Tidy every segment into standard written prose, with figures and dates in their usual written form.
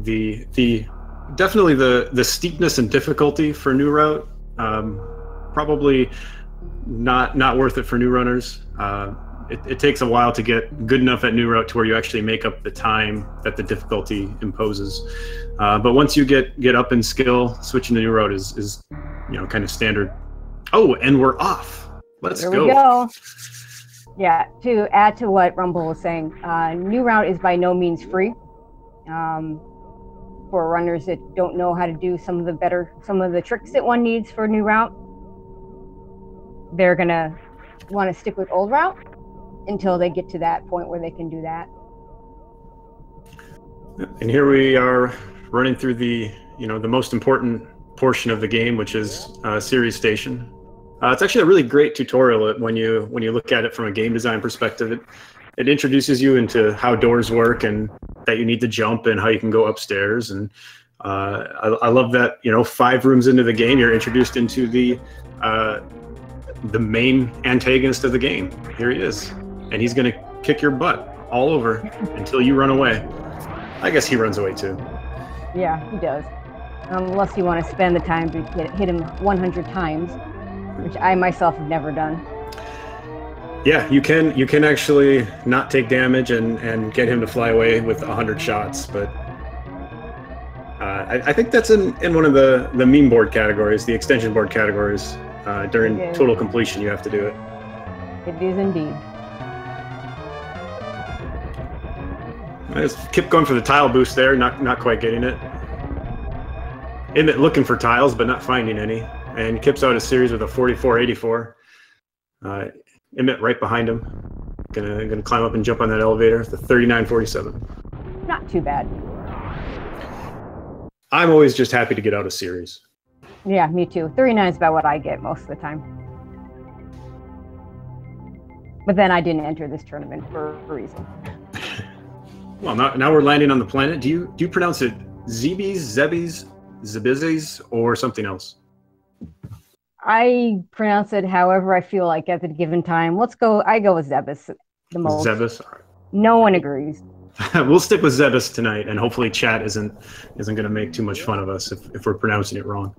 The definitely the steepness and difficulty for new route, probably not worth it for new runners. It takes a while to get good enough at new route to where you actually make up the time that the difficulty imposes. But once you get up in skill, switching to new route is kind of standard. Oh, and we're off. Let's go. Here we go. Yeah, to add to what Rumble was saying, new route is by no means free. For runners that don't know how to do some of the tricks that one needs for new route, they're gonna want to stick with old route until they get to that point where they can do that. And here we are running through the most important portion of the game, which is Series Station. It's actually a really great tutorial when you look at it from a game design perspective. It introduces you into how doors work and that you need to jump and how you can go upstairs. And I love that 5 rooms into the game you're introduced into the main antagonist of the game. Here he is, and he's gonna kick your butt all over until you run away. I guess he runs away too. Yeah, he does. Unless you want to spend the time to hit him 100 times, which I myself have never done. Yeah, you can actually not take damage and get him to fly away with 100 shots, but I think that's in one of the meme board categories, the extension board categories. During total completion, you have to do it. It is indeed. There's Kipp going for the tile boost there, not quite getting it. Imyt looking for tiles, but not finding any. And Kipp's out of series with a 44-84. Imyt right behind him. Gonna climb up and jump on that elevator, the 39-47. Not too bad. I'm always just happy to get out of series. Yeah, me too. 39 is about what I get most of the time. But then I didn't enter this tournament for a reason. Well, now we're landing on the planet. Do you pronounce it Zebes, Zebes, Zebizes, or something else? I pronounce it however I feel like at the given time. I go with Zebes the most. Zebes? All right. No one agrees. We'll stick with Zebes tonight, and hopefully chat isn't going to make too much fun of us if we're pronouncing it wrong.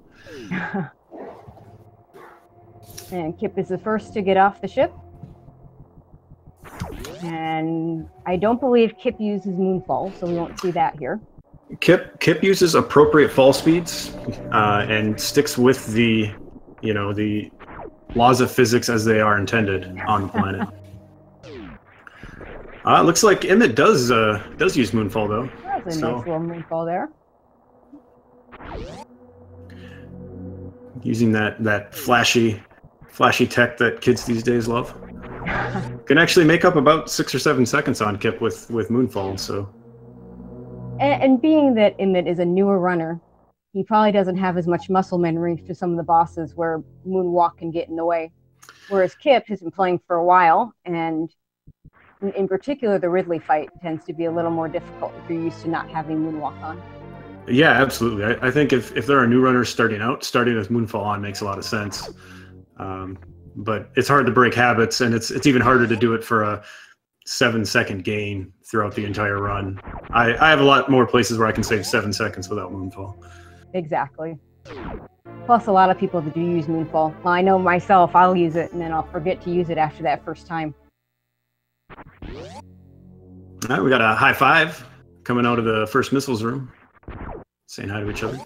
And Kipp is the first to get off the ship. And I don't believe Kipp uses Moonfall, so we won't see that here. Kipp uses appropriate fall speeds and sticks with the laws of physics as they are intended on the planet. Looks like Imyt does use Moonfall though. That's a nice little Moonfall there. Using that flashy tech that kids these days love. Can actually make up about 6 or 7 seconds on Kipp with Moonfall. So. And being that Imyt is a newer runner, he probably doesn't have as much muscle memory for some of the bosses where Moonwalk can get in the way. Whereas Kipp has been playing for a while, and in particular, the Ridley fight tends to be a little more difficult if you're used to not having Moonwalk on. Yeah, absolutely. I think if there are new runners starting with Moonfall on makes a lot of sense. But it's hard to break habits, and it's even harder to do it for a 7-second gain throughout the entire run. I have a lot more places where I can save 7 seconds without Moonfall. Exactly. Plus, a lot of people do use Moonfall. Well, I know myself, I'll use it, and then I'll forget to use it after that first time. All right, we got a high five coming out of the first missiles room, saying hi to each other.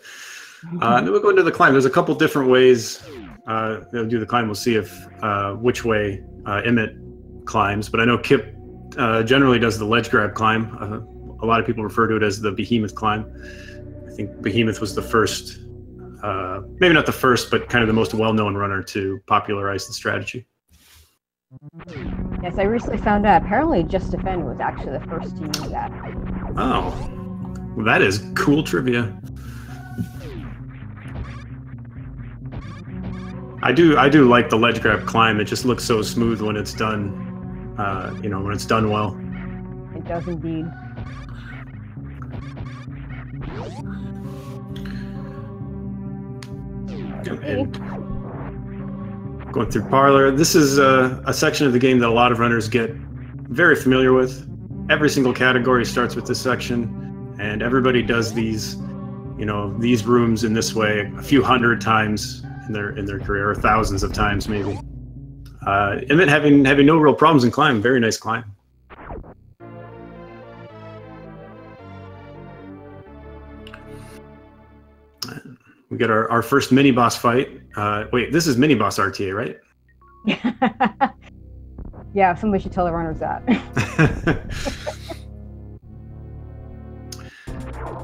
Then we'll go into the climb. There's a couple different ways they'll do the climb. We'll see which way Imyt climbs, but I know Kipp generally does the ledge grab climb. A lot of people refer to it as the Behemoth climb. I think Behemoth was the first, maybe not the first, but kind of the most well-known runner to popularize the strategy. Yes, I recently found out apparently Just Defend was actually the first to use that. Oh, well, that is cool trivia. I do like the ledge grab climb. It just looks so smooth when it's done, when it's done well. It does indeed. And going through Parlor, this is a section of the game that a lot of runners get very familiar with. Every single category starts with this section, and everybody does these, you know, these rooms in this way a few hundred times in their career, or thousands of times maybe. Imyt having no real problems in climb. Very nice climb. We get our first mini boss fight. Wait, this is mini boss RTA, right? Yeah, somebody should tell the runners that.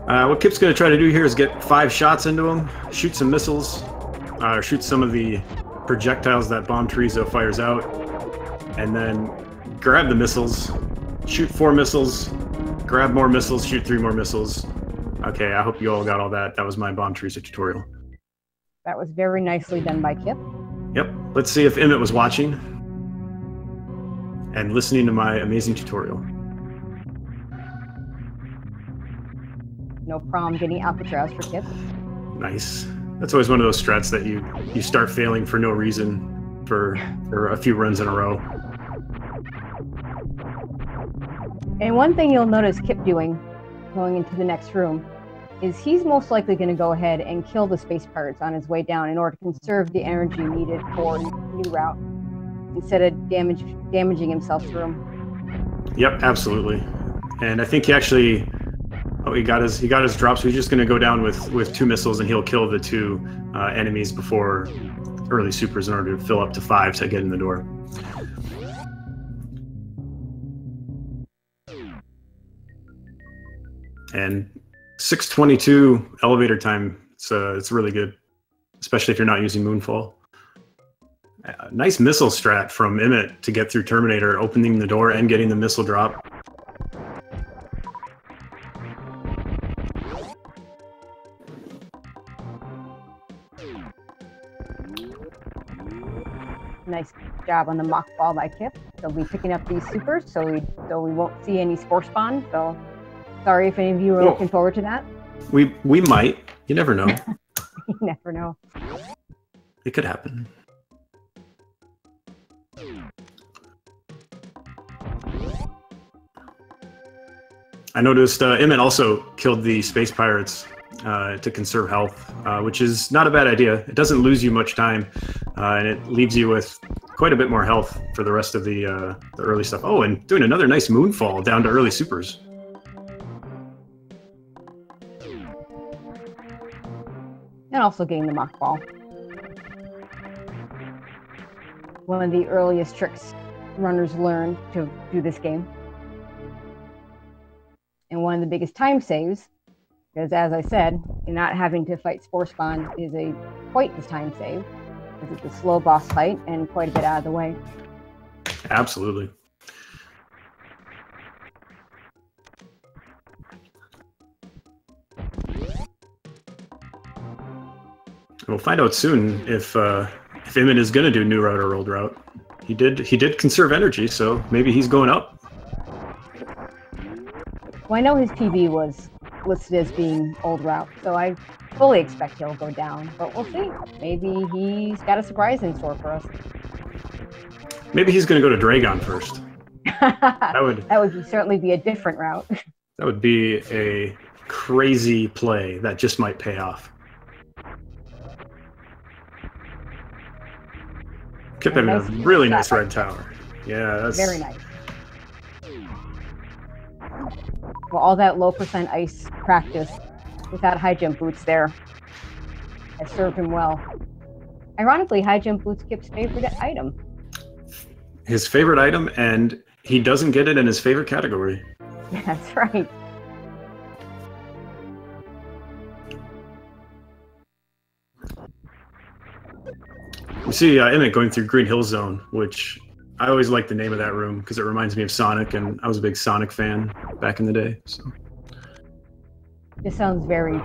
What Kipp's going to try to do here is get 5 shots into him, shoot some missiles, shoot some of the projectiles that Bomb Chorizo fires out, and then grab the missiles, shoot 4 missiles, grab more missiles, shoot 3 more missiles. Okay, I hope you all got all that. That was my Bomb Chorizo tutorial. That was very nicely done by Kipp. Yep. Let's see if Imyt was watching and listening to my amazing tutorial. No problem getting Alcatraz for Kipp. Nice. That's always one of those strats that you start failing for no reason for a few runs in a row. And one thing you'll notice Kipp doing, going into the next room, is he's most likely going to go ahead and kill the space pirates on his way down in order to conserve the energy needed for new route, instead of damaging himself through them. Yep, absolutely. And I think he actually, he got his drop, so he's just going to go down with 2 missiles, and he'll kill the 2 enemies before early supers in order to fill up to 5 to get in the door. And 6:22 elevator time. It's really good, especially if you're not using Moonfall. Nice missile strat from Imyt to get through Terminator, opening the door and getting the missile drop. Nice job on the mock ball by Kipp. They'll be picking up these supers, so we won't see any spore spawn. So sorry if any of you are looking forward to that. We might. You never know. You never know. It could happen. I noticed Imyt also killed the space pirates to conserve health, which is not a bad idea. It doesn't lose you much time, and it leaves you with quite a bit more health for the rest of the early stuff. Oh, and doing another nice Moonfall down to early supers. And also getting the mock ball. One of the earliest tricks runners learn to do this game. And one of the biggest time saves, because as I said, not having to fight spore spawn is quite a time save, because it's a slow boss fight and quite a bit out of the way. Absolutely. We'll find out soon if Imyt is going to do new route or old route. He did conserve energy, so maybe he's going up. Well, I know his PB was listed as being old route, so I fully expect he'll go down. But we'll see. Maybe he's got a surprise in store for us. Maybe he's going to go to Dragon first. That would certainly be a different route. That would be a crazy play that just might pay off. Kipp having a really nice red tower. Yeah, that's very nice. Well, all that low percent ice practice without high jump boots there has served him well. Ironically, high jump boots Kipp's favorite item. His favorite item, and he doesn't get it in his favorite category. That's right. We see Imyt going through Green Hill Zone, which I always like the name of that room because it reminds me of Sonic, and I was a big Sonic fan back in the day. So. This sounds very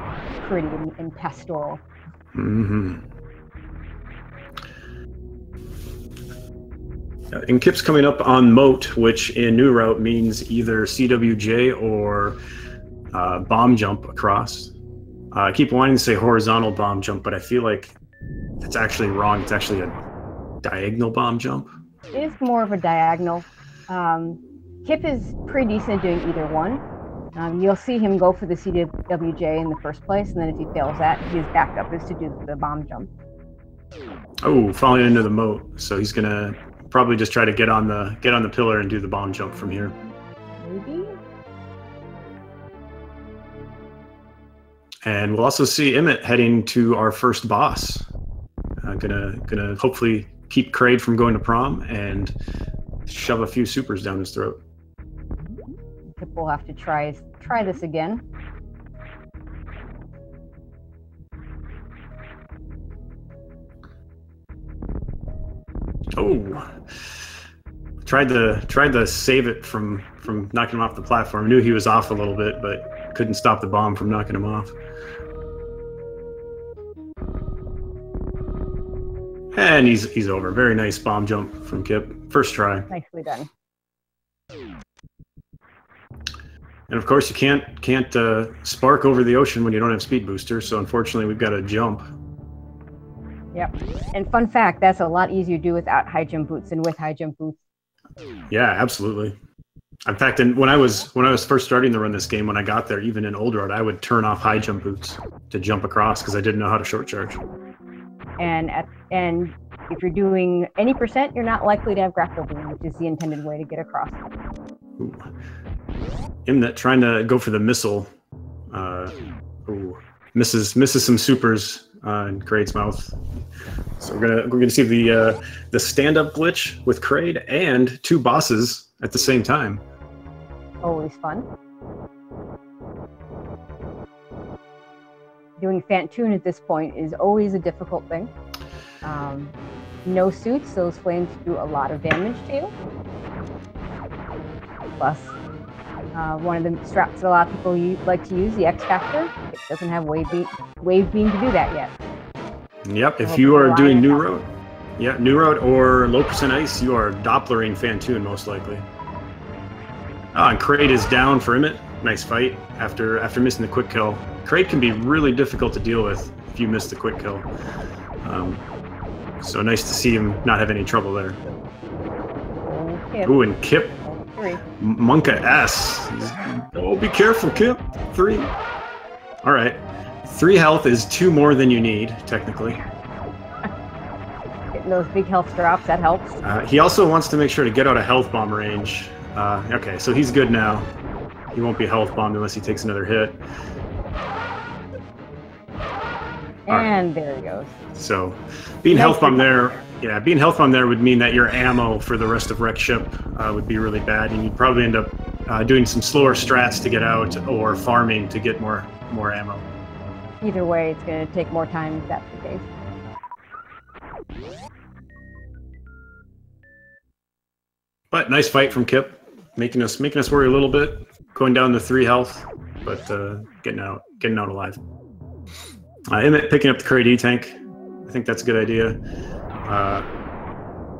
pretty and pastoral. Mm-hmm. And Kipp's coming up on Moat, which in New Route means either CWJ or bomb jump across. I keep wanting to say horizontal bomb jump, but I feel like that's actually wrong. It's actually a diagonal bomb jump. It is more of a diagonal. Kipp is pretty decent at doing either one. You'll see him go for the CWJ in the first place, and then if he fails that, his backup is to do the bomb jump. Oh, falling into the moat. So he's gonna probably just try to get on the pillar and do the bomb jump from here. Maybe. And we'll also see Imyt heading to our first boss. Gonna hopefully keep Kraid from going to prom and shove a few supers down his throat. Kipp will have to try this again. Oh, tried to save it from knocking him off the platform. Knew he was off a little bit, but couldn't stop the bomb from knocking him off. And he's over. Very nice bomb jump from Kipp. First try. Nicely done. And of course, you can't spark over the ocean when you don't have speed booster. So unfortunately, we've got to jump. Yep. And fun fact, that's a lot easier to do without high jump boots than with high jump boots. Yeah, absolutely. In fact, when I was first starting to run this game, when I got there, even in Old Road, I would turn off high jump boots to jump across because I didn't know how to short charge. And if you're doing any percent, you're not likely to have grapple beam, which is the intended way to get across. Ooh. Imyt trying to go for the missile. Misses some supers in Kraid's mouth. So we're gonna see the stand-up glitch with Kraid and two bosses at the same time. Always fun. Doing Fantoon at this point is always a difficult thing. No suits, those flames do a lot of damage to you. Plus, one of the straps that a lot of people like to use, the X Factor, it doesn't have wave beam to do that yet. Yep, if you are doing New Road, New Road or low percent ice, you are Dopplering Fantoon most likely. And Kraid is down for Imyt. Nice fight after missing the quick kill. Kraid can be really difficult to deal with if you miss the quick kill. So nice to see him not have any trouble there. Ooh, and Kipp. Monka S. Oh, be careful, Kipp. 3. All right. 3 health is 2 more than you need, technically. Getting those big health drops, that helps. He also wants to make sure to get out of health bomb range. Okay, so he's good now. He won't be health bombed unless he takes another hit. And there he goes. So, being health bombed there, being health bombed there would mean that your ammo for the rest of Wreck Ship would be really bad, and you'd probably end up doing some slower strats to get out or farming to get more ammo. Either way, it's going to take more time if that's the case. But nice fight from Kipp, making us worry a little bit, going down to 3 health, but getting out alive. Imyt picking up the Kraid E-Tank. I think that's a good idea.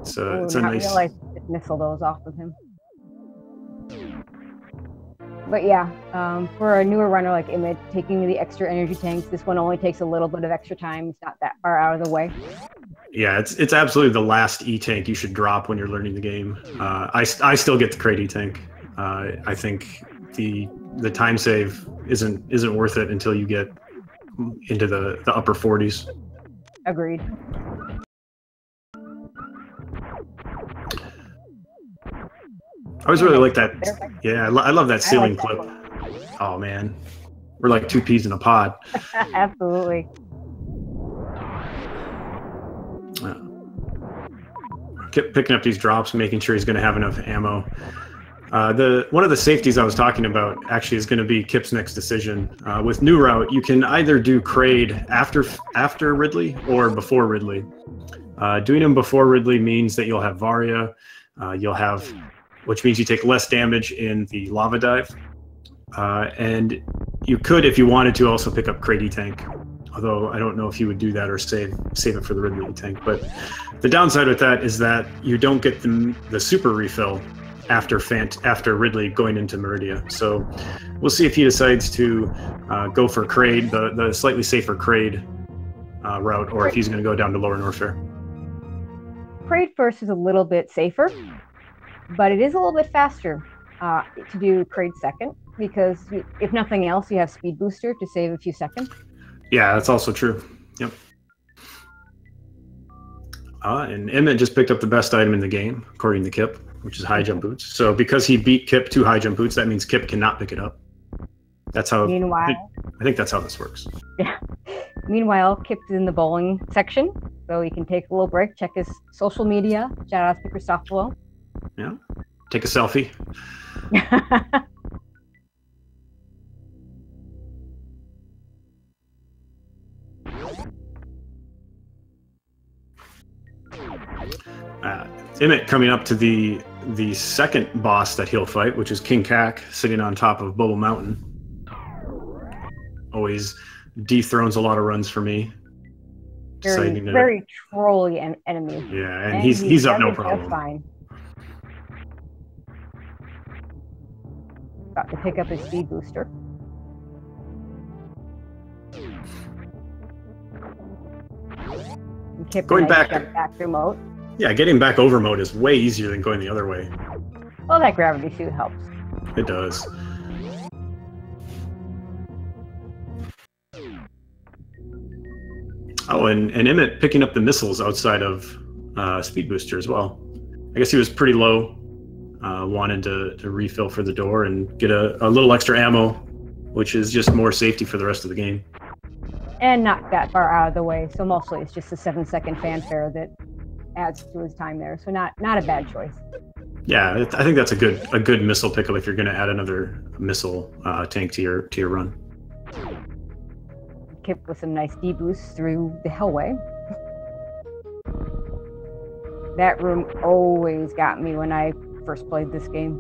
It's a nice. I realized it missile those off of him. But yeah, for a newer runner like Imyt, taking the extra energy tanks, this one only takes a little bit of extra time. It's not that far out of the way. Yeah, it's absolutely the last E-Tank you should drop when you're learning the game. I still get the Kraid E-Tank. I think the time save isn't worth it until you get into the upper 40s. Agreed. I always really like that. Yeah, I love that ceiling clip. Oh man, we're like 2 peas in a pod. Absolutely. Kept picking up these drops, making sure he's going to have enough ammo. One of the safeties I was talking about actually is going to be Kipp's next decision. With New Route, you can either do Kraid after Ridley or before Ridley. Doing them before Ridley means that you'll have Varia, which means you take less damage in the lava dive. And you could, if you wanted to, also pick up Kraid E-Tank. Although I don't know if you would do that or save it for the Ridley E-Tank. But the downside with that is that you don't get the super refill after Ridley going into Meridia. So we'll see if he decides to go for Kraid, the slightly safer Kraid route, or if he's going to go down to Lower Norfair. Kraid first is a little bit safer, but it is a little bit faster to do Kraid second. because if nothing else, you have speed booster to save a few seconds. Yeah, that's also true. Yep. And Imyt just picked up the best item in the game, according to Kipp, which is high jump boots. So because he beat Kipp to high jump boots, that means Kipp cannot pick it up. That's how. Meanwhile, I think that's how this works. Yeah. Meanwhile, Kipp's in the bowling section, so he can take a little break, check his social media, shout out to Christoph below. Yeah. Take a selfie. Imyt coming up to the second boss that he'll fight, which is King Kak, sitting on top of Bubble Mountain. Always dethrones a lot of runs for me. Very trolly enemy. Yeah, and he's up no problem. Just fine. Got to pick up his speed booster. And Kipp going back through mode. Yeah, getting back over mode is way easier than going the other way. Well, that gravity suit helps. It does. Oh, and Imyt picking up the missiles outside of Speed Booster as well. I guess he was pretty low, wanted to refill for the door and get a little extra ammo, which is just more safety for the rest of the game. And not that far out of the way, so mostly it's just a 7-second fanfare that adds to his time there, so not a bad choice. Yeah, I think that's a good missile pickup if you're going to add another missile tank to your run. Kipp with some nice deboosts through the hallway. That room always got me when I first played this game.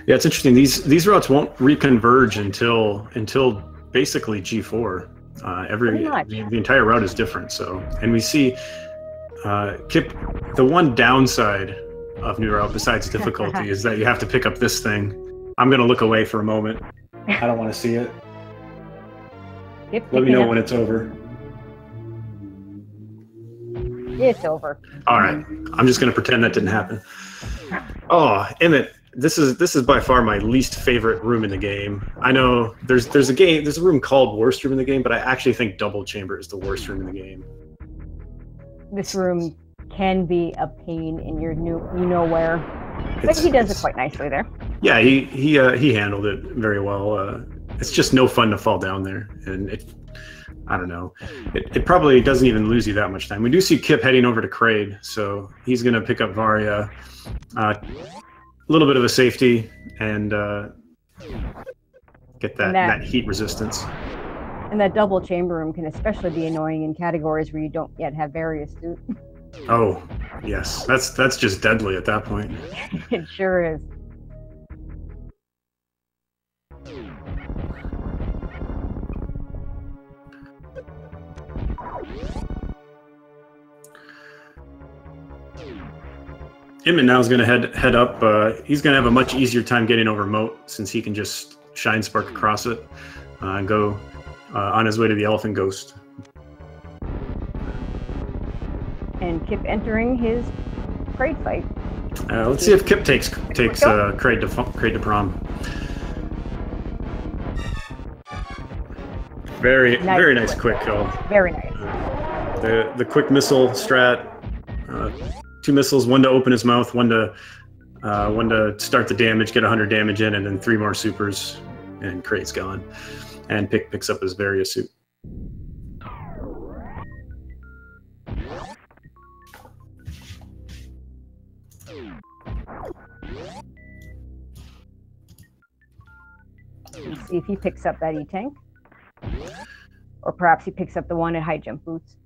Yeah, it's interesting. These routes won't reconverge until basically G4. The entire route is different. So, and we see Kipp. The one downside of New Route, besides difficulty, is that you have to pick up this thing. I'm gonna look away for a moment. I don't want to see it. Let me know when it's over. It's over. All right. I'm just gonna pretend that didn't happen. Oh, Imyt. This is by far my least favorite room in the game. I know there's a room called worst room in the game, but I actually think Double Chamber is the worst room in the game. This room can be a pain in your where. But he does it quite nicely there. Yeah, he handled it very well. It's just no fun to fall down there, and I don't know. It probably doesn't even lose you that much time. We do see Kipp heading over to Kraid, so he's gonna pick up Varia. A little bit of a safety and get that heat resistance. And that double chamber room can especially be annoying in categories where you don't yet have various suit. Oh, yes. That's just deadly at that point. It sure is. Imyt now is going to head up. He's going to have a much easier time getting over moat since he can just shine spark across it and go on his way to the Elephant Ghost. And Kipp entering his Kraid fight. Let's see if Kipp takes Kraid to prom. Very nice quick kill. Very nice. The quick missile strat. 2 missiles, one to open his mouth, one to start the damage, get 100 damage in, and then 3 more supers, and Kraid's gone. And picks up his Varia suit. Let's see if he picks up that E-Tank. Or perhaps he picks up the one at high jump boots.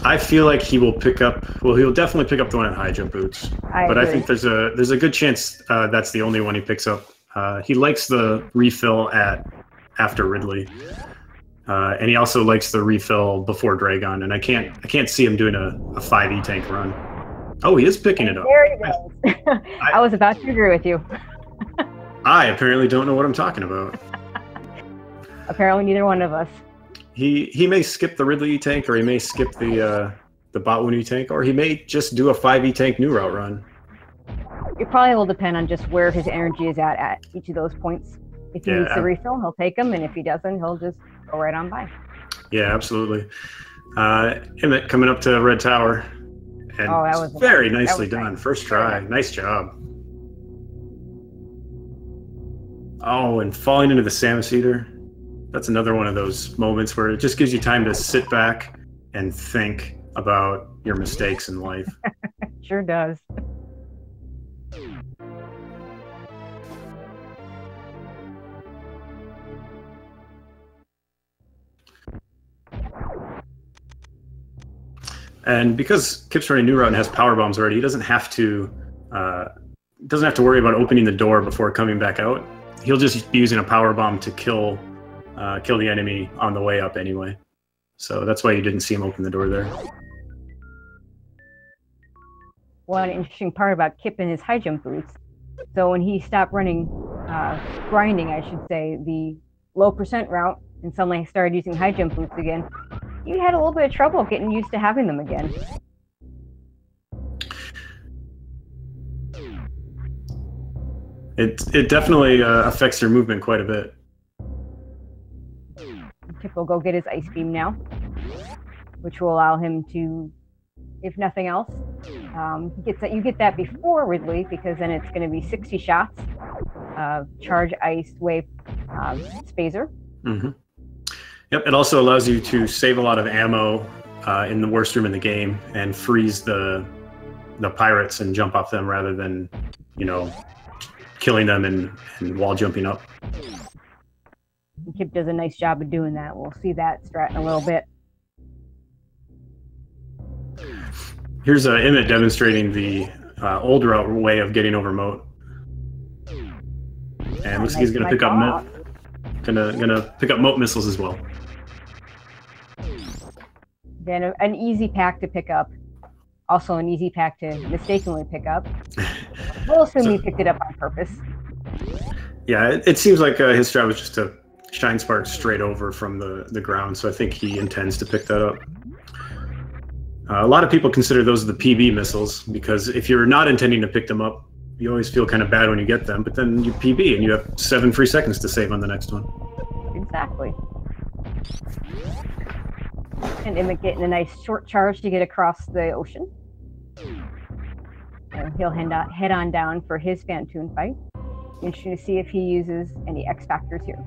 I feel like he will pick up. Well, he'll definitely pick up the one at high jump boots. I think there's a good chance that's the only one he picks up. He likes the refill after Ridley, and he also likes the refill before Dragon. And I can't see him doing a 5 E-Tank run. Oh, he is picking it up. There he goes. I was about to agree with you. I apparently don't know what I'm talking about. Apparently, neither one of us. He may skip the Ridley E-Tank, or he may skip the Botwoon E-Tank, or he may just do a 5 E-Tank New Route run. it probably will depend on just where his energy is at each of those points. If he needs to refill, he'll take them, and if he doesn't, he'll just go right on by. Yeah, absolutely. Imyt coming up to Red Tower, and that was very nicely done. Nice. First try, nice job. Oh, and falling into the Samus Eater. That's another one of those moments where it just gives you time to sit back and think about your mistakes in life. Sure does. And because Kipp's running New Route and has power bombs already, he doesn't have to worry about opening the door before coming back out. He'll just be using a power bomb to kill the enemy on the way up anyway. So that's why you didn't see him open the door there. One interesting part about Kipp and his high jump boots. So when he stopped running, grinding, I should say, the low percent route, and suddenly started using high jump boots again, you had a little bit of trouble getting used to having them again. It definitely affects your movement quite a bit. Kipp will go get his ice beam now, which will allow him to, if nothing else, you get that before Ridley, because then it's going to be 60 shots, charge, ice, wave, spazer. Mm-hmm. Yep, it also allows you to save a lot of ammo in the worst room in the game and freeze the pirates and jump off them rather than, killing them and wall jumping up. Kipp does a nice job of doing that. We'll see that strat in a little bit. Here's Imyt demonstrating the old route way of getting over moat. And looks like he's gonna pick up moat. Gonna pick up moat missiles as well. Then an easy pack to pick up. Also an easy pack to mistakenly pick up. We'll assume he picked it up on purpose. Yeah, it seems like his strat was just to shine spark straight over from the ground, so I think he intends to pick that up. A lot of people consider those the PB missiles, because if you're not intending to pick them up, you always feel kind of bad when you get them, but then you PB and you have 7 free seconds to save on the next one. Exactly. And Imyt getting a nice short charge to get across the ocean. And he'll head on down for his Phantoon fight. Interesting to see if he uses any X factors here.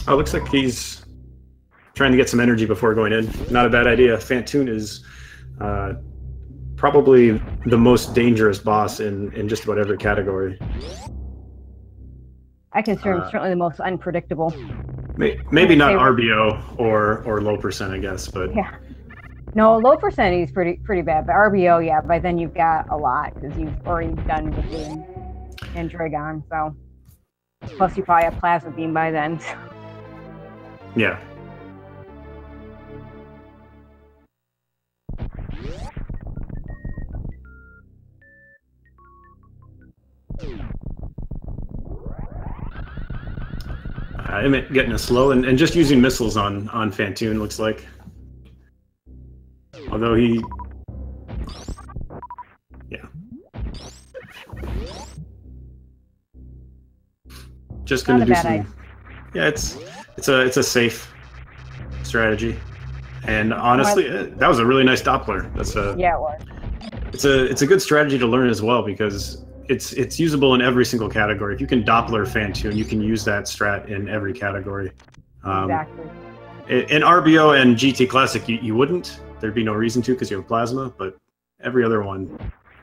Oh, it looks like he's trying to get some energy before going in. Not a bad idea. Phantoon is probably the most dangerous boss in just about every category. I consider him certainly the most unpredictable. Maybe not RBO or low percent, I guess, but yeah. No, low percent he's pretty bad, but RBO, yeah. By then you've got a lot because you've already done with him and Dragon. So plus you probably have Plasma Beam by then. So. Yeah. Imyt getting a slow and just using missiles on Phantoon, looks like. Although he... Yeah. Just going to do some... idea. Yeah, it's a safe strategy. And honestly, that was a really nice Doppler. Yeah, it was. It's a good strategy to learn as well, because it's usable in every single category. If you can Doppler Phantoon, you can use that strat in every category. Exactly. In RBO and GT Classic, you wouldn't. There'd be no reason to, because you have Plasma, but every other one,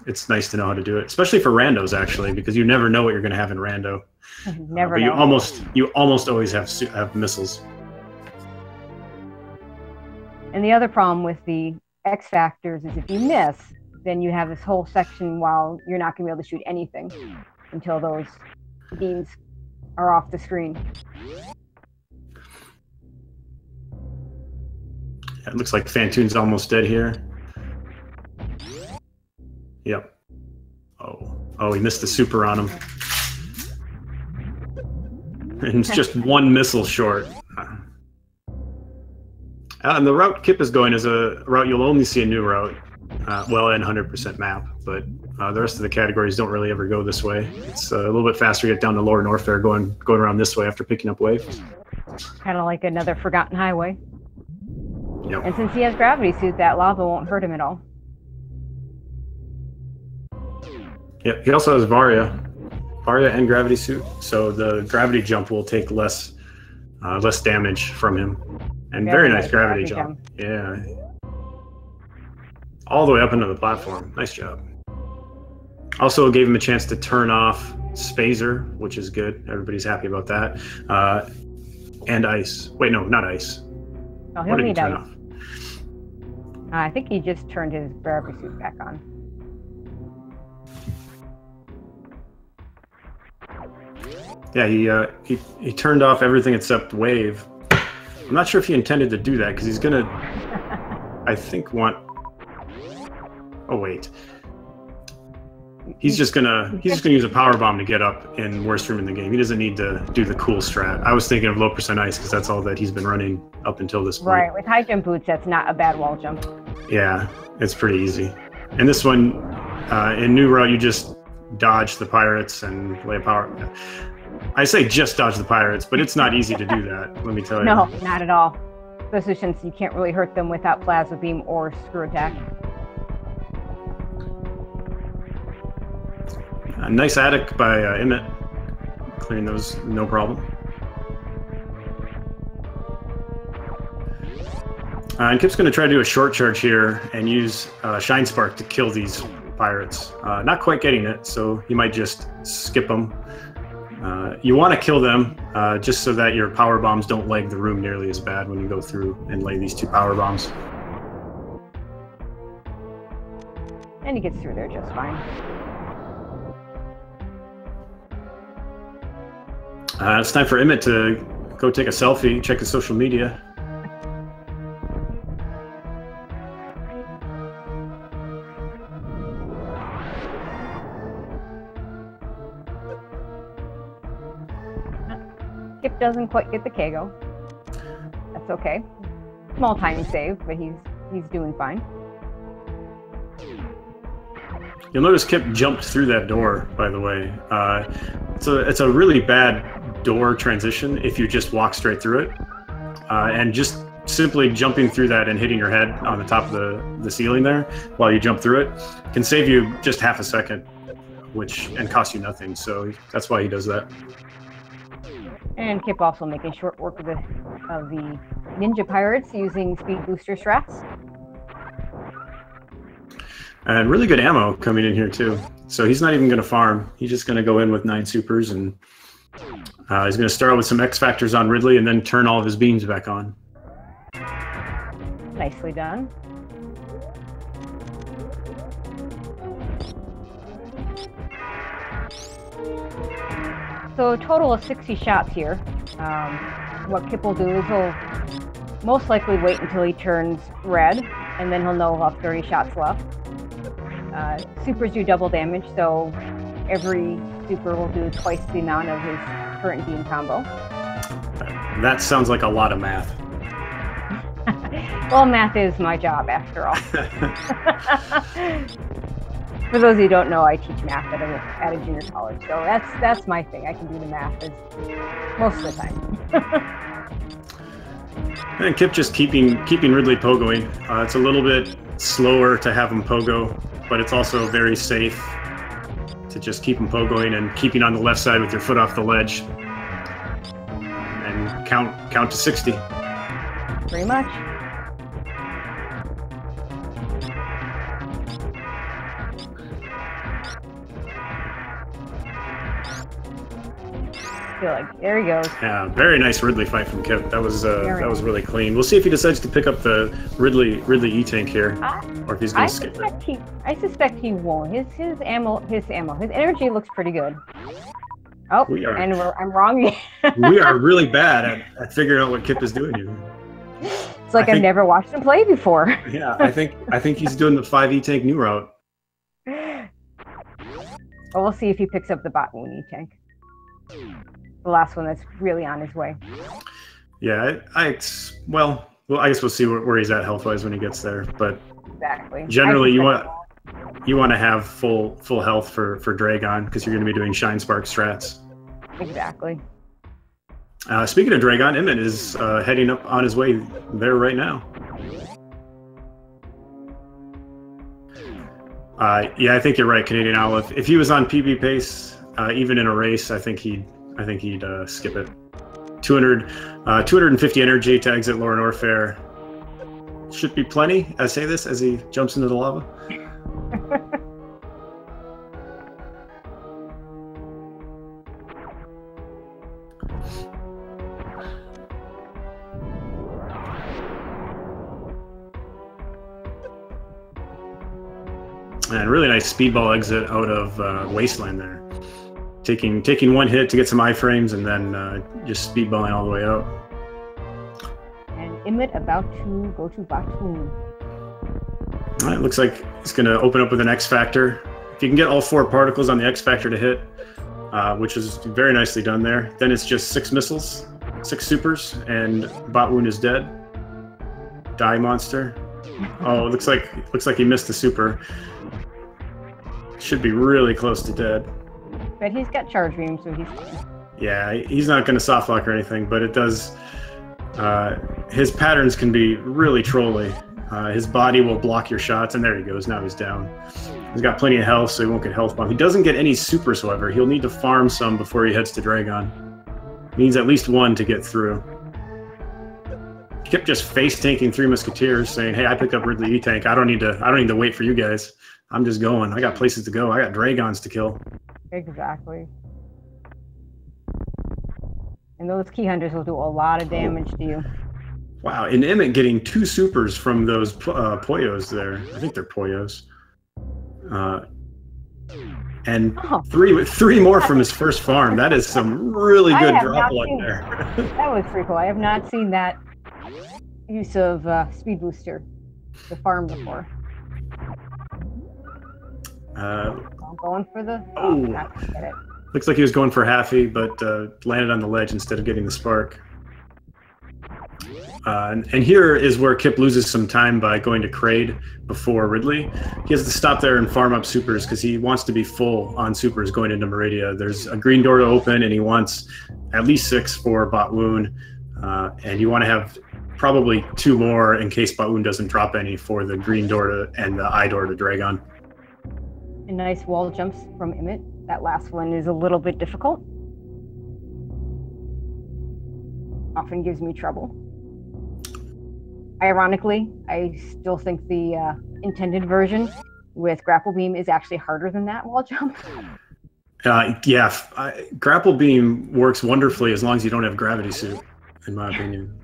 it's nice to know how to do it, especially for randos, actually, because you never know what you're going to have in rando. Never but know. you almost always have missiles. And the other problem with the X factors is if you miss, then you have this whole section while you're not going to be able to shoot anything until those beams are off the screen. It looks like Phantoon's almost dead here. Yep. Oh, he missed the super on him. And it's just one missile short. And the route Kipp is going is a route you'll only see in New Route. well, and 100% map, but the rest of the categories don't really ever go this way. It's a little bit faster to get down to Lower Norfair going around this way after picking up Wave. Kind of like another forgotten highway. Yep. And since he has gravity suit, that lava won't hurt him at all. Yep, he also has Varia and gravity suit, so the gravity jump will take less damage from him. And very nice gravity jump. Yeah. All the way up into the platform. Nice job. Also gave him a chance to turn off Spazer, which is good. Everybody's happy about that. And ice. Wait, no, not ice. Oh, he'll need ice. I think he just turned his gravity suit back on. Yeah, he turned off everything except Wave. I'm not sure if he intended to do that because he's gonna, I think, want. Oh wait. He's just gonna use a power bomb to get up in worst room in the game. He doesn't need to do the cool strat. I was thinking of low percent ice because that's all that he's been running up until this point. Right, with high jump boots, that's not a bad wall jump. Yeah, it's pretty easy. And this one, in New Route, you just dodge the pirates and lay a power. I say just dodge the pirates, but it's not easy to do that, let me tell you. No, not at all. Especially since you can't really hurt them without plasma beam or screw attack. A nice attic by Imyt. Clearing those, no problem. And Kipp's going to try to do a short charge here and use Shine Spark to kill these pirates. Not quite getting it, so he might just skip them. You want to kill them just so that your power bombs don't lag the room nearly as bad when you go through and lay these two power bombs. And he gets through there just fine. It's time for Imyt to go take a selfie, check his social media. Kipp doesn't quite get the Kago. That's okay. Small timing save, but he's doing fine. You'll notice Kipp jumped through that door, by the way. It's a really bad door transition if you just walk straight through it. And just simply jumping through that and hitting your head on the top of the ceiling there while you jump through it can save you just half a second, and cost you nothing. So that's why he does that. And Kipp also making short work of the ninja pirates using speed booster strats. And really good ammo coming in here too. So he's not even going to farm. He's just going to go in with 9 supers, and he's going to start with some X Factors on Ridley and then turn all of his beams back on. Nicely done. So a total of 60 shots here. What Kipp will do is he'll most likely wait until he turns red, and then he'll know he'll have 30 shots left. Supers do double damage, so every super will do twice the amount of his current beam combo. That sounds like a lot of math. Well, math is my job, after all. For those who don't know, I teach math at a junior college, so that's my thing. I can do the math most of the time. And Kipp just keeping Ridley pogoing. It's a little bit slower to have him pogo, but it's also very safe to just keep him pogoing and keeping on the left side with your foot off the ledge and count to 60. Pretty much. There he goes. Yeah, very nice Ridley fight from Kipp. That was really clean. We'll see if he decides to pick up the Ridley E-Tank here, or if he's going to skip it. I suspect he won't. His energy looks pretty good. Oh, I'm wrong. We are really bad at figuring out what Kipp is doing here. It's like I've never watched him play before. Yeah, I think he's doing the 5 E-Tank new route. Well, we'll see if he picks up the bot wound E-Tank. The last one that's really on his way. Yeah, well, well, I guess we'll see where he's at health-wise when he gets there. But Exactly. generally, you want to have full health for Dragon because you're going to be doing Shine Spark strats. Exactly. Speaking of Dragon, Imyt is heading up on his way there right now. Yeah, I think you're right, Canadian Owl. If he was on PB pace, even in a race, I think he'd skip it. 250 energy to exit Lauren Orfair. Should be plenty. I say this as he jumps into the lava. And really nice speedball exit out of Wasteland there. Taking one hit to get some iframes and then just speedballing all the way out. And Imyt about to go to Batoon. All right, looks like it's going to open up with an X Factor. If you can get all 4 particles on the X Factor to hit, which is very nicely done there, then it's just 6 missiles, 6 supers, and Batoon is dead. Die monster. Oh, it looks like he missed the super. Should be really close to dead. But he's got charge beam, so he's fine. Yeah, he's not going to soft lock or anything, but it does. His patterns can be really trolly. His body will block your shots, and there he goes. Now he's down. He's got plenty of health, so he won't get health bomb. He doesn't get any supers, however. He'll need to farm some before he heads to Dragon. He needs at least 1 to get through. Kipp just face tanking 3 Musketeers, saying, "Hey, I picked up Ridley E-Tank. I don't need to wait for you guys. I'm just going. I got places to go. I got Dragons to kill." Exactly. And those key hunters will do a lot of damage to you. Wow, and Imyt getting 2 supers from those Poyos there. I think they're Poyos. And three more from his first farm. That is some really good drop luck there. That was pretty cool. I have not seen that use of speed booster the farm before. I'm going for the. Get it. Looks like he was going for halfy, but landed on the ledge instead of getting the spark. And here is where Kipp loses some time by going to Kraid before Ridley. He has to stop there and farm up supers because he wants to be full on supers going into Meridia. There's a green door to open, and he wants at least 6 for Batoon. And you want to have probably 2 more in case Batoon doesn't drop any for the green door and the eye door to Dragon. And nice wall jumps from Imyt. That last one is a little bit difficult. Often gives me trouble. Ironically, I still think the intended version with grapple beam is actually harder than that wall jump. Yeah, grapple beam works wonderfully as long as you don't have gravity suit, in my opinion.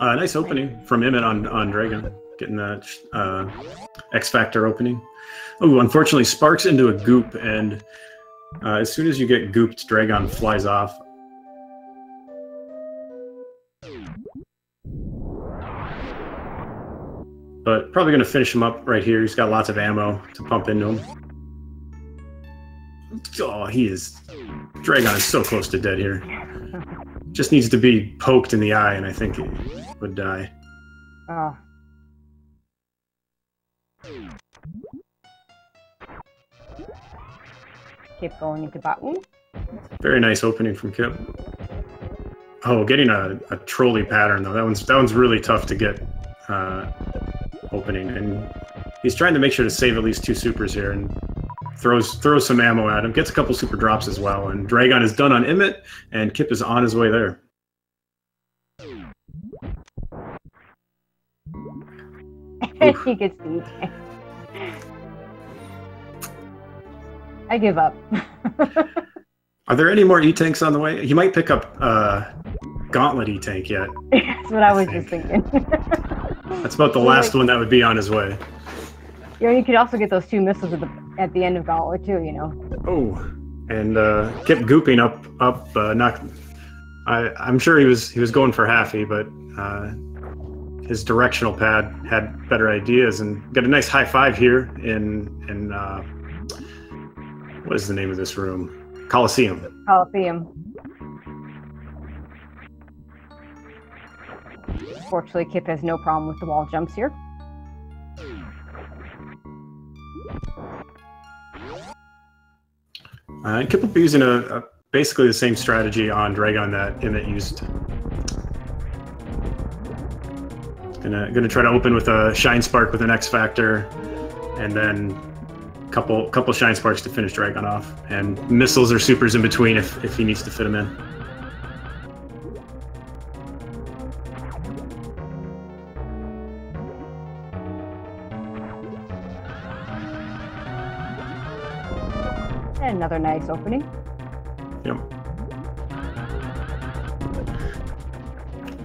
Nice opening from Imyt on Dragon, getting that X Factor opening. Oh, unfortunately, sparks into a goop, and as soon as you get gooped, Dragon flies off. But probably going to finish him up right here. He's got lots of ammo to pump into him. Oh, Dragon is so close to dead here. Just needs to be poked in the eye, and I think he would die. Oh. Kipp going into Batoon. Very nice opening from Kipp. Oh, getting a trolley pattern though. That one's really tough to get opening, and he's trying to make sure to save at least 2 supers here, and throws some ammo at him. Gets a couple super drops as well, and Dragon is done on Imyt, and Kipp is on his way there. He gets the I give up. Are there any more E-Tanks on the way? He might pick up Gauntlet E-Tank yet. That's what I was just thinking. That's about the last one that would be on his way. You know, you could also get those 2 missiles at the end of Gauntlet too, you know. Oh, and Kipp gooping up I'm sure he was going for halfy, but his directional pad had better ideas, and got a nice high five here in what is the name of this room? Coliseum. Coliseum. Fortunately, Kipp has no problem with the wall jumps here. Kipp will be using basically the same strategy on Dragon that Imyt used. Gonna try to open with a Shine Spark with an X Factor, and then couple Shine Sparks to finish Dragon off, and missiles or supers in between if he needs to fit them in. And another nice opening. Yep.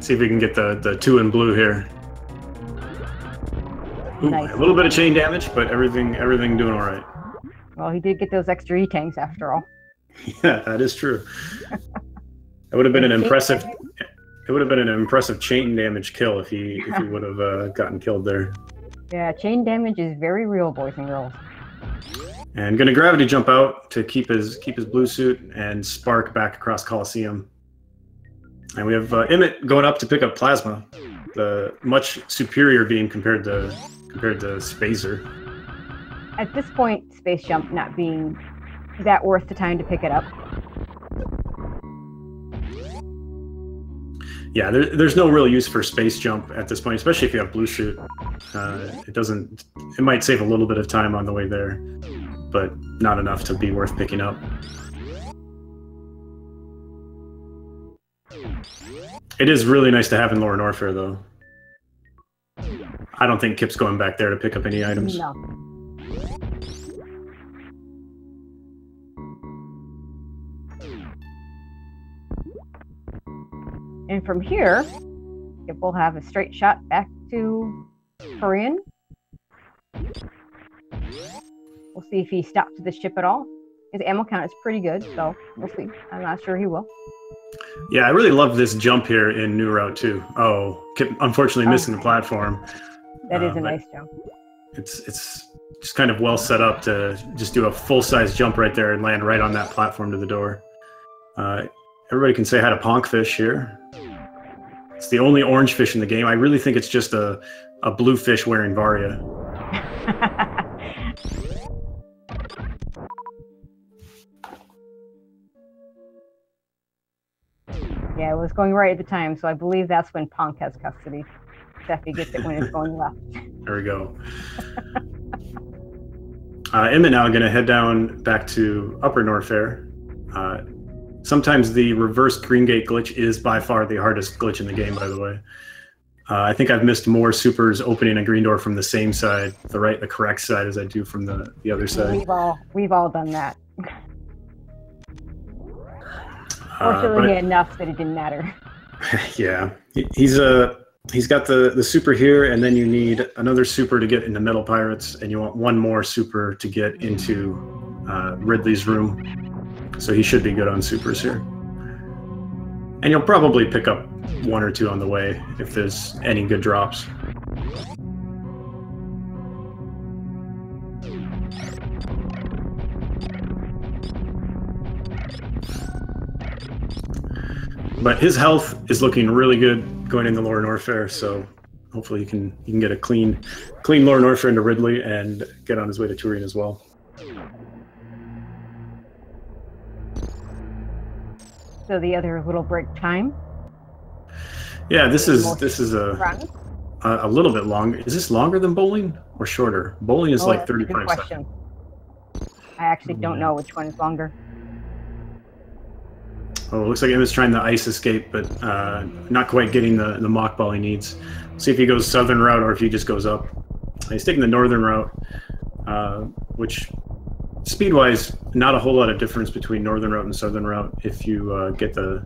See if we can get the 2 in blue here. Ooh, Nice. A little bit of chain damage, but everything doing all right. Well, he did get those extra E-tanks after all. Yeah, that is true. It would have been an impressive. It would have been an impressive chain damage kill if he would have gotten killed there. Yeah, chain damage is very real, boys and girls. And gonna gravity jump out to keep his blue suit and spark back across Coliseum. And we have Imyt going up to pick up Plasma, the much superior beam compared to Spacer. At this point, Space Jump not being that worth the time to pick it up. Yeah, there's no real use for Space Jump at this point, especially if you have blue suit. It might save a little bit of time on the way there, but not enough to be worth picking up. It is really nice to have in Lower Norfair, though. I don't think Kipp's going back there to pick up any items. No. And from here, Kipp will have a straight shot back to Korean. We'll see if he stops the ship at all. His ammo count is pretty good, so we'll see. I'm not sure he will. Yeah, I really love this jump here in New Route 2. Oh, Kipp unfortunately missing the platform. That is a nice jump. It's just kind of well set up to just do a full-size jump right there and land right on that platform to the door. Everybody can say hi to Ponkfish here. It's the only orange fish in the game. I really think it's just a blue fish wearing Varia. Yeah, it was going right at the time, so I believe that's when Ponk has custody. Steffi gets it when it's going left. There we go. Imyt now going to head down back to Upper Norfair. Sometimes the reverse green gate glitch is by far the hardest glitch in the game, by the way. I think I've missed more supers opening a green door from the same side, the correct side, as I do from the other side. We've all done that. Fortunately, he had enough that it didn't matter. Yeah, he's got the super here, and then you need another super to get into Metal Pirates, and you want one more super to get into Ridley's room. So he should be good on supers here. And you'll probably pick up 1 or 2 on the way if there's any good drops. But his health is looking really good going into Lower Norfair, so hopefully you can get a clean Lower Norfair into Ridley and get on his way to Turin as well. So the other little break time. Yeah, this is a little bit long. Is this longer than bowling or shorter? Bowling is like 35 seconds. I actually don't know which one is longer. Oh, it looks like Imyt's trying the ice escape, but not quite getting the mock ball he needs. See if he goes southern route or if he just goes up. He's taking the northern route, which speed-wise, not a whole lot of difference between northern route and southern route if you get the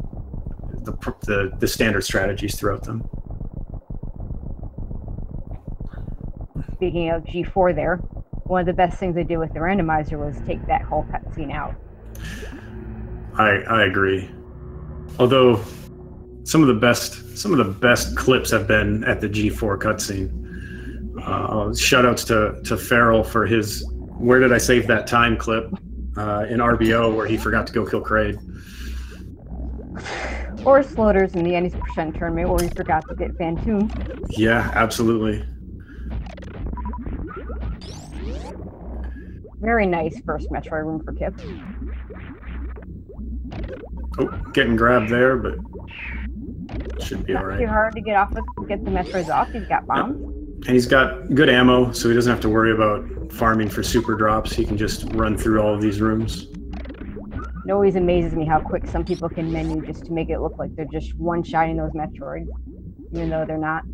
standard strategies throughout them. Speaking of G4 there, one of the best things they did with the randomizer was take that whole cutscene out. I agree. Although some of the best clips have been at the G4 cutscene. Shoutouts to Farrell for his "Where did I save that time?" clip in RBO, where he forgot to go kill Kraid. Or Slaughter's in the 80% tournament, where he forgot to get Phantom. Yeah, absolutely. Very nice first Metroid room for Kipp. Oh, getting grabbed there, but should be all right. Not too hard to get the Metroids off. He's got bombs. And he's got good ammo, so he doesn't have to worry about farming for super drops. He can just run through all of these rooms. It always amazes me how quick some people can menu just to make it look like they're just one-shotting those Metroids, even though they're not.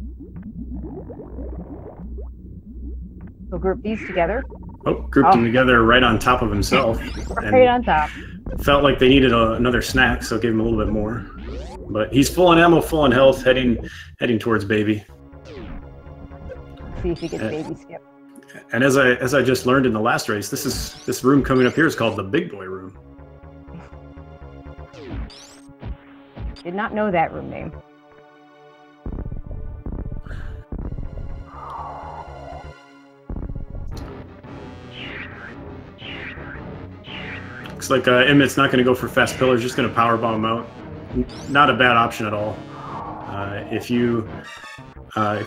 So group these together. Oh, grouped them together right on top of himself. Right on top. Felt like they needed another snack, so gave him a little bit more. But he's full on ammo, full on health, heading towards Baby. See if he gets Baby Skip. And as I just learned in the last race, this room coming up here is called the Big Boy Room. Did not know that room name. Looks like Imyt's not going to go for fast pillars, just going to power bomb him out. Not a bad option at all. If you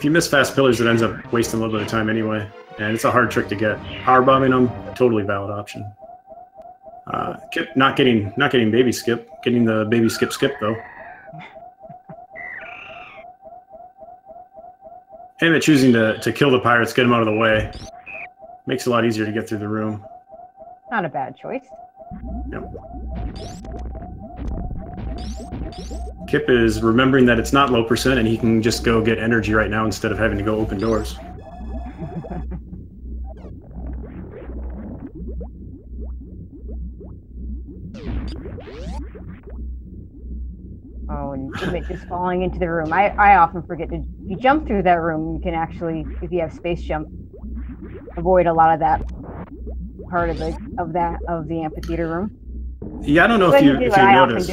miss fast pillars, it ends up wasting a little bit of time anyway, and it's a hard trick to get. Power bombing them, totally valid option. Kipp not getting Baby Skip, getting the Baby Skip though. Imyt choosing to kill the pirates, get them out of the way. Makes it a lot easier to get through the room. Not a bad choice. Yep. Kipp is remembering that it's not low percent and he can just go get energy right now instead of having to go open doors. Oh, and Imyt just falling into the room. I often forget to. If you jump through that room, you can actually, if you have space jump, avoid a lot of that part of the amphitheater room. Yeah, I don't know if you noticed.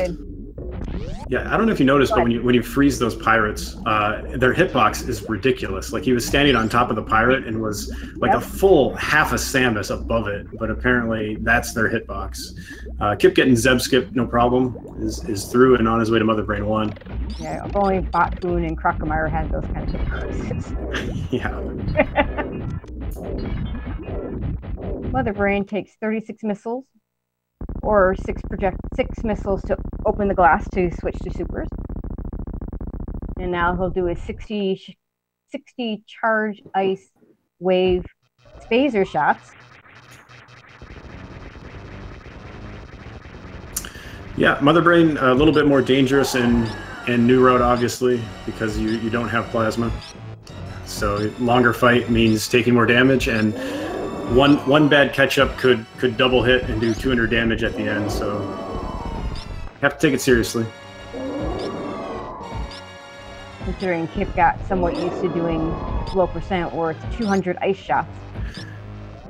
Yeah, I don't know if you noticed, but when you freeze those pirates, their hitbox is ridiculous. Like he was standing on top of the pirate and was like a full half a Samus above it, but apparently that's their hitbox. Kipp getting Zeb Skip, no problem, is through and on his way to Mother Brain 1. Yeah, only Botfoon and Crocomire had those kind of hitboxes. Yeah. Mother Brain takes 36 missiles, or six missiles to open the glass to switch to supers. And now he'll do a 60 charge ice wave phaser shots. Yeah, Mother Brain a little bit more dangerous in New Road, obviously, because you don't have plasma. So longer fight means taking more damage, and one bad catch-up could double hit and do 200 damage at the end, so you have to take it seriously. Considering Kipp got somewhat used to doing low percent where it's 200 ice shots.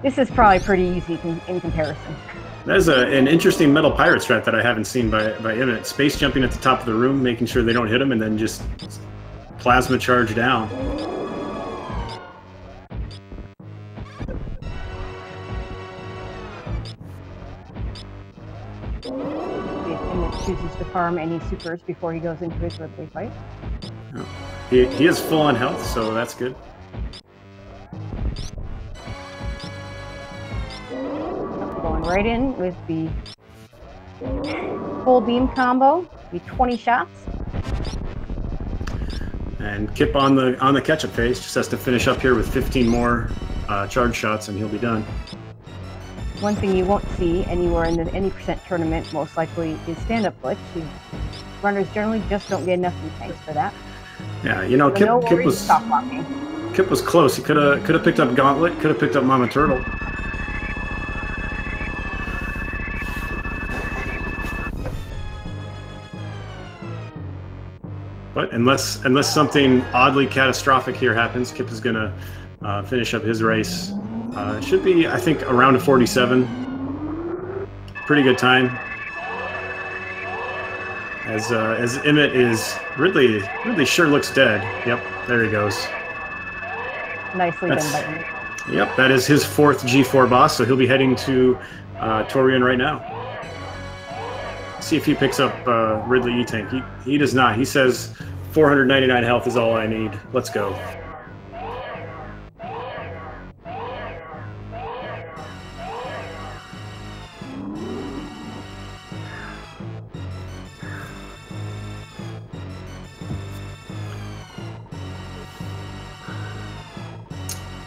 This is probably pretty easy in comparison. That is an interesting metal pirate strat that I haven't seen by Imyt. Space jumping at the top of the room, making sure they don't hit him, and then just plasma charge down. Chooses to farm any supers before he goes into his Ridley fight. He is full on health, so that's good. Going right in with the full beam combo, be 20 shots. And Kipp on the catch-up phase, just has to finish up here with 15 more charge shots, and he'll be done. One thing you won't see anywhere in the 80% tournament, most likely, is stand-up glitch. Runners generally just don't get enough tanks for that. Yeah, you know, so Kipp was close. He could have picked up Gauntlet, could have picked up Mama Turtle. But unless something oddly catastrophic here happens, Kipp is gonna finish up his race. It should be, I think, around a 47. Pretty good time. As Imyt is Ridley sure looks dead. Yep, there he goes. Nicely done by him. Yep, that is his 4th G4 boss, so he'll be heading to Torian right now. See if he picks up Ridley E-Tank. He does not. He says 499 health is all I need. Let's go.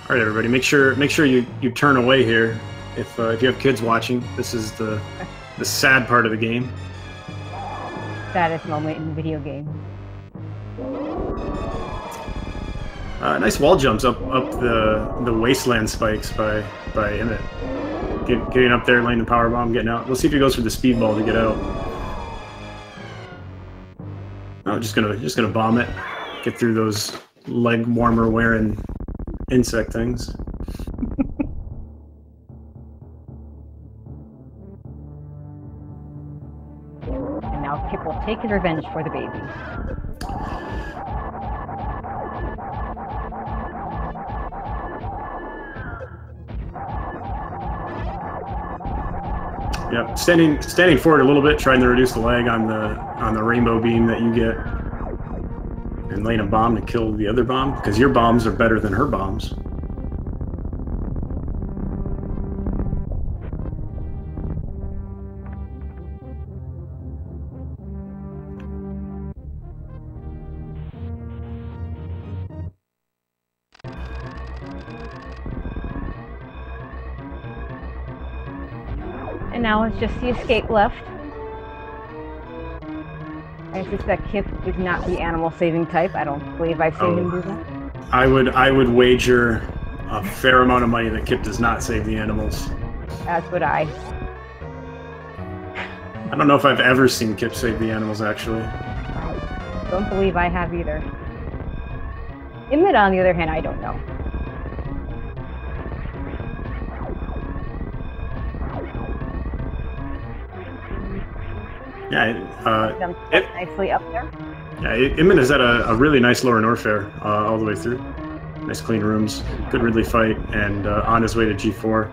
All right, everybody, make sure you turn away here if you have kids watching. This is the sad part of the game. Saddest moment in the video game. Nice wall jumps up the wasteland spikes by Imyt. Getting up there, laying the power bomb, getting out. We'll see if he goes for the speedball to get out. Oh, just gonna bomb it. Get through those leg warmer wearing insect things. And now Kipp will take his revenge for the baby. Yep, standing forward a little bit, trying to reduce the lag on the rainbow beam that you get, and laying a bomb to kill the other bomb, because your bombs are better than her bombs. And now it's just the escape left. I suspect Kipp is not the animal saving type. I don't believe I've seen him do that. I would wager a fair amount of money that Kipp does not save the animals. As would I. I don't know if I've ever seen Kipp save the animals, actually. Don't believe I have either. Imyt, on the other hand, I don't know. Yeah, nicely up there. Yeah, Imyt is at a really nice lower Norfair all the way through. Nice clean rooms, good Ridley fight, and on his way to G4.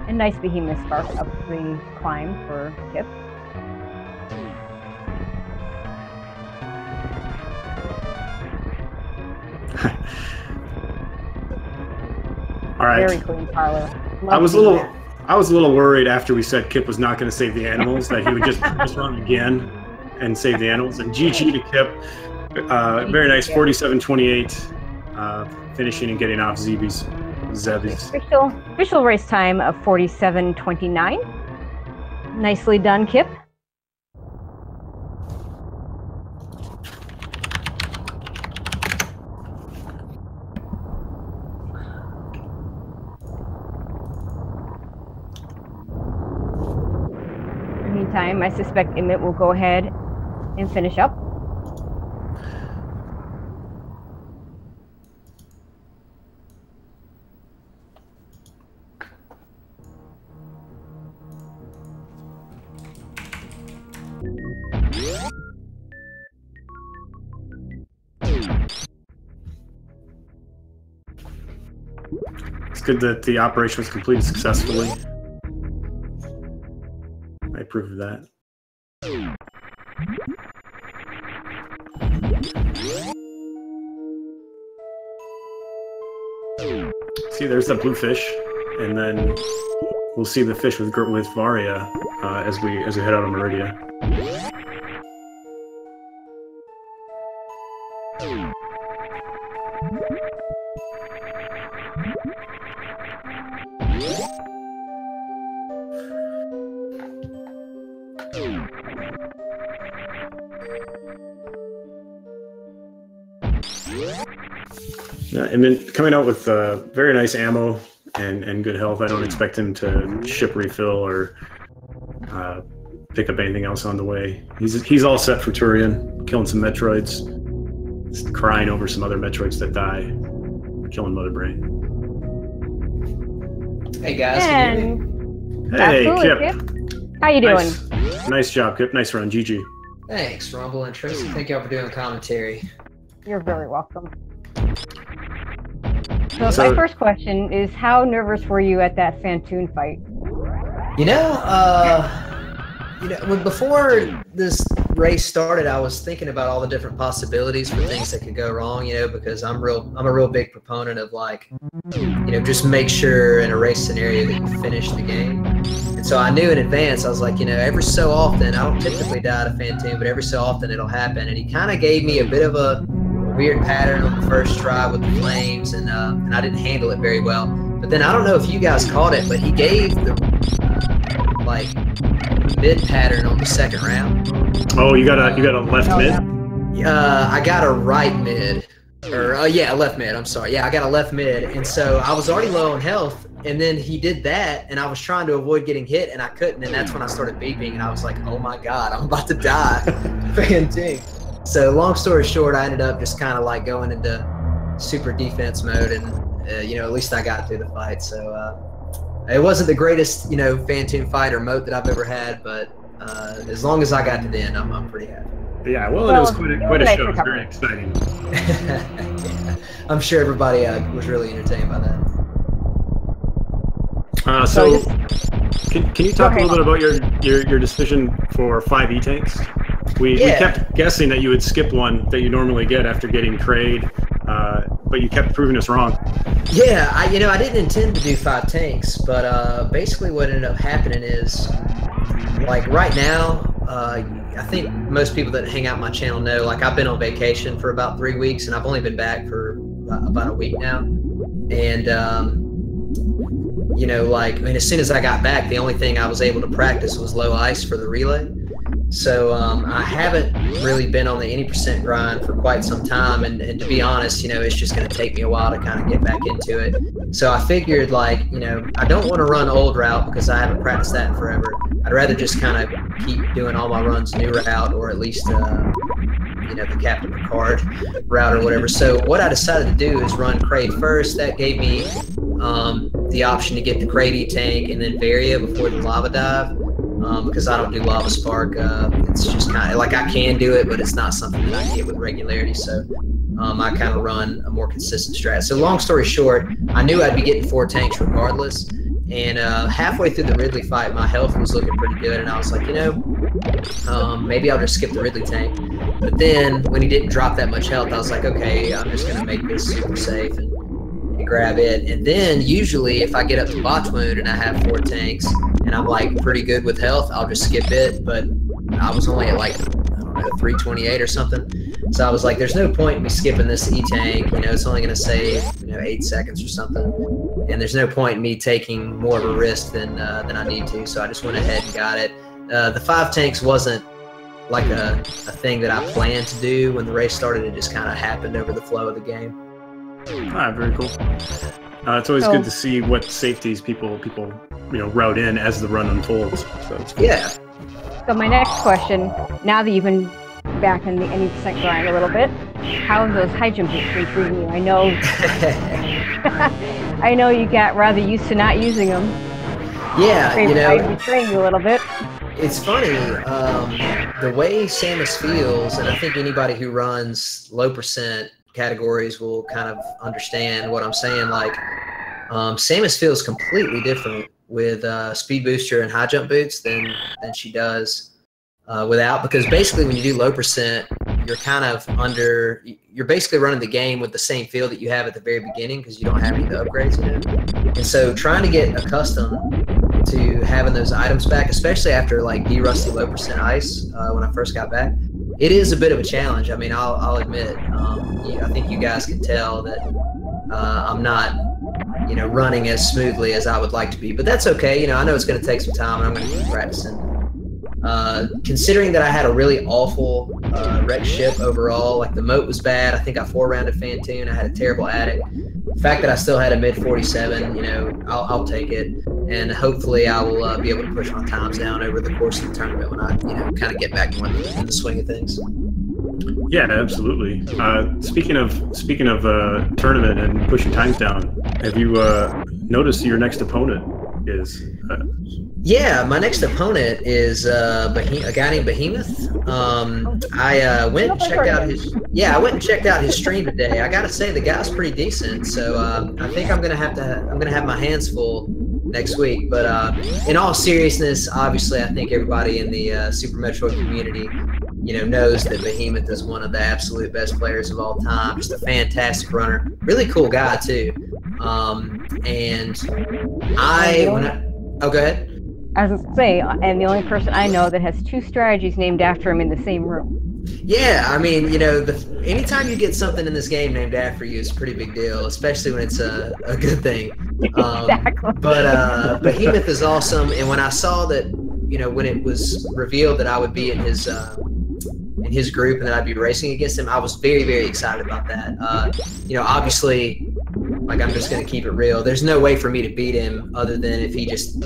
A nice behemoth spark up the climb for Kipp. All right. Very clean parlor. I was a little worried after we said Kipp was not going to save the animals that he would just run again and save the animals. And GG to Kipp. Very nice, 47-28, finishing and getting off Zebby's. Official race time of 47:29. Nicely done, Kipp. Meantime, I suspect Imyt will go ahead and finish up. It's good that the operation was completed successfully. I approve of that. See, there's that blue fish, and then we'll see the fish with Varia as we head out of Meridia. Yeah, and then coming out with very nice ammo and good health. I don't expect him to ship refill or pick up anything else on the way. He's all set for Turian, killing some Metroids, just crying over some other Metroids that die, killing Mother Brain. Hey guys, can you hear me? Hey, Kipp. How you doing? Nice job, Kipp. Nice run, GG. Thanks, Rumble and Tracy. Thank y'all for doing commentary. You're very welcome. So my first question is, how nervous were you at that Fantoon fight? Before this race started, I was thinking about all the different possibilities for things that could go wrong, because I'm a real big proponent of just make sure in a race scenario that you finish the game. And so I knew in advance, I was like, every so often, I don't typically die to Fantoon, but every so often it'll happen. And he kind of gave me a bit of a weird pattern on the first try with the flames, and I didn't handle it very well. But then I don't know if you guys caught it, but he gave the mid pattern on the second round. Oh, you got a left mid? I got a right mid, or left mid. I'm sorry. Yeah, I got a left mid, and so I was already low on health, and then he did that, and I was trying to avoid getting hit, and I couldn't, and that's when I started beeping, and I was like, oh my god, I'm about to die. Fantastic. So long story short, I ended up just kind of going into super defense mode, and at least I got through the fight. So it wasn't the greatest Fantoon fight or moat that I've ever had, but as long as I got to the end, I'm pretty happy. Yeah, well, it was quite a show. It was very exciting. Yeah, I'm sure everybody was really entertained by that. So can you talk a little bit about your decision for 5 E-tanks? We kept guessing that you would skip one that you normally get after getting Kraid, but you kept proving us wrong. Yeah, I didn't intend to do 5 tanks, but basically what ended up happening is, right now, I think most people that hang out my channel know, I've been on vacation for about 3 weeks, and I've only been back for about a week now. And, as soon as I got back, the only thing I was able to practice was low ice for the relay. So I haven't really been on the 80% grind for quite some time, and to be honest, it's just going to take me a while to kind of get back into it. So I figured, I don't want to run old route because I haven't practiced that in forever. I'd rather just kind of keep doing all my runs new route, or at least the Captain Picard route or whatever. So what I decided to do is run Kraid first. That gave me the option to get the Kraid E-tank and then Varia before the lava dive. Because I don't do lava spark. It's just kind of I can do it, but it's not something that I get with regularity. So I kind of run a more consistent strat. So long story short, I knew I'd be getting 4 tanks regardless. And halfway through the Ridley fight, my health was looking pretty good, and I was like, maybe I'll just skip the Ridley tank. But then when he didn't drop that much health, I was like, okay, I'm just gonna make this super safe and grab it. And then usually if I get up to botch wound and I have 4 tanks and I'm pretty good with health, I'll just skip it. But I was only at 328 or something, so I was like, there's no point in me skipping this E-tank. It's only going to save 8 seconds or something, and there's no point in me taking more of a risk than I need to. So I just went ahead and got it. The 5 tanks wasn't a thing that I planned to do when the race started. It just kind of happened over the flow of the game. Very cool. It's always good to see what safeties people route in as the run unfolds. So it's cool. Yeah. So my next question, now that you've been back in the 80% grind a little bit, how have those high jump hits been treating you? I know I know you got rather used to not using them. Yeah, I'd be training you a little bit. It's funny, the way Samus feels, and I think anybody who runs low percent categories will kind of understand what I'm saying. Samus feels completely different with speed booster and high jump boots than she does without, because basically when you do low percent, you're kind of you're basically running the game with the same feel that you have at the very beginning because you don't have any of the upgrades, and so trying to get accustomed to having those items back, especially after de-rusty low percent ice when I first got back, it is a bit of a challenge. I mean, I'll admit, I think you guys can tell that I'm not, running as smoothly as I would like to be, but that's okay. I know it's going to take some time, and I'm going to keep practicing. Considering that I had a really awful wreck ship overall, the moat was bad. I think I 4-rounded Fantoon. I had a terrible attic. The fact that I still had a mid 47, I'll take it, and hopefully I will be able to push my times down over the course of the tournament when I, kind of get back in the swing of things. Yeah, absolutely. Speaking of tournament and pushing times down, have you noticed your next opponent is. Yeah, my next opponent is a guy named Behemoth. I went and checked out his. Yeah, I went and checked out his stream today. I gotta say the guy's pretty decent. So I think I'm gonna have my hands full next week. But in all seriousness, obviously, I think everybody in the Super Metroid community, knows that Behemoth is one of the absolute best players of all time. Just a fantastic runner, really cool guy too. Oh, go ahead. I was going to say, and the only person I know that has 2 strategies named after him in the same room. Yeah, I mean, anytime you get something in this game named after you, it's a pretty big deal, especially when it's a good thing. Exactly. But Behemoth is awesome, and when I saw that, when it was revealed that I would be in his group and that I'd be racing against him, I was very, very excited about that. Obviously, like, I'm just going to keep it real. There's no way for me to beat him other than if he just,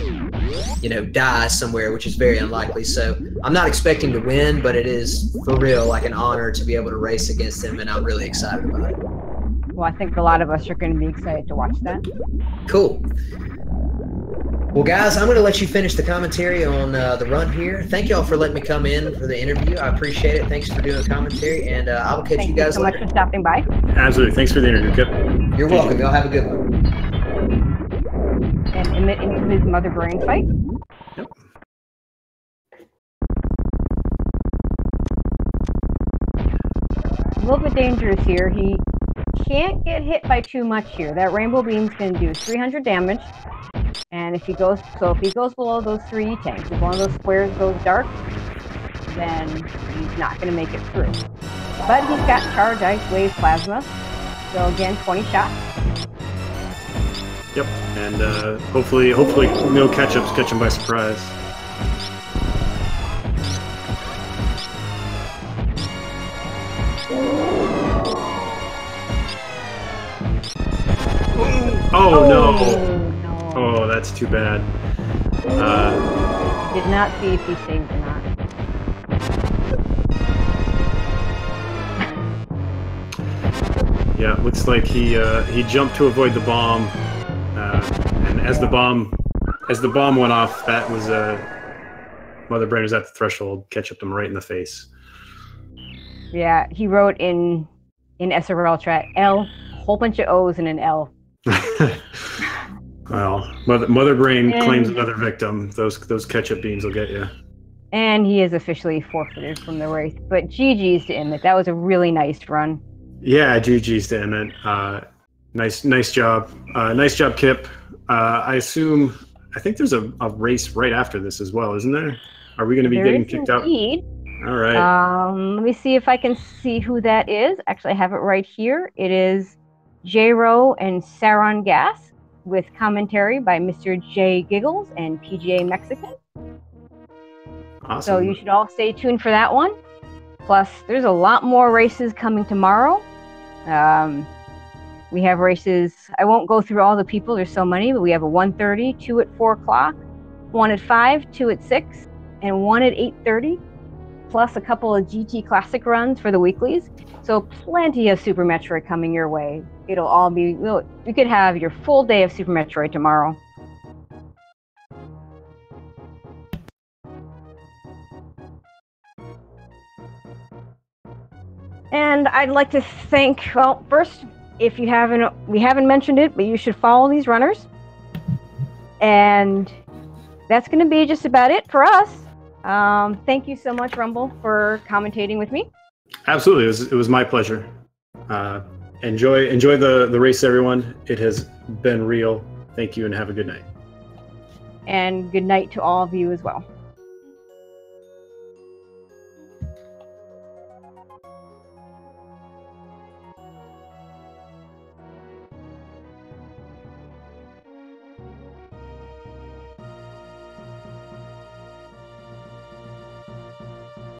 dies somewhere, which is very unlikely. So I'm not expecting to win, but it is for real like an honor to be able to race against him, and I'm really excited about it. Well, I think a lot of us are going to be excited to watch that. Cool. Well, guys, I'm going to let you finish the commentary on the run here. Thank y'all for letting me come in for the interview. I appreciate it. Thanks for doing the commentary, and I will catch you guys later. Thank you so much for stopping by. Absolutely. Thanks for the interview, Kipp. You're welcome. Y'all have a good one. And Imyt into his mother brain fight. Yep. A little bit dangerous here. He can't get hit by too much here. That rainbow beam's going to do 300 damage. And if he goes below those 3 tanks, if one of those squares goes dark, then he's not going to make it through. But he's got Charge, Ice, Wave, Plasma. So again, 20 shots. Yep, and hopefully no catch-ups catch him by surprise. Oh no! Oh, that's too bad. Did not see if he saved or not. Yeah, looks like he jumped to avoid the bomb, and as the bomb went off, that was Mother Brain was at the threshold, ketchuped him right in the face. Yeah, he wrote in SRL chat L, whole bunch of O's and an L. Well, Mother Brain claims another victim. Those ketchup beans will get you. And he is officially forfeited from the race. But GG's to Imyt. That was a really nice run. Yeah, GG's to Imyt. Nice job. Nice job, Kipp. I think there's a race right after this as well, isn't there? Are we going to be getting kicked out? All right. Let me see if I can see who that is. Actually, I have it right here. It is J-Ro and Saron Gas, with commentary by Mr. J Giggles and PGA Mexican. Awesome. So you should all stay tuned for that one. Plus, there's a lot more races coming tomorrow. We have races. I won't go through all the people. There's so many, but we have a 1:30, 2 at 4 o'clock, 1 at 5, 2 at 6, and 1 at 8:30. Plus a couple of GT Classic runs for the weeklies. So plenty of Super Metroid coming your way. It'll all be, you could have your full day of Super Metroid tomorrow. And I'd like to thank, well, first, if you haven't, we haven't mentioned it, but you should follow these runners. And that's going to be just about it for us. Thank you so much, Rumble, for commentating with me. Absolutely, it was my pleasure. Enjoy the race, everyone. It has been real. Thank you, and have a good night. And good night to all of you as well.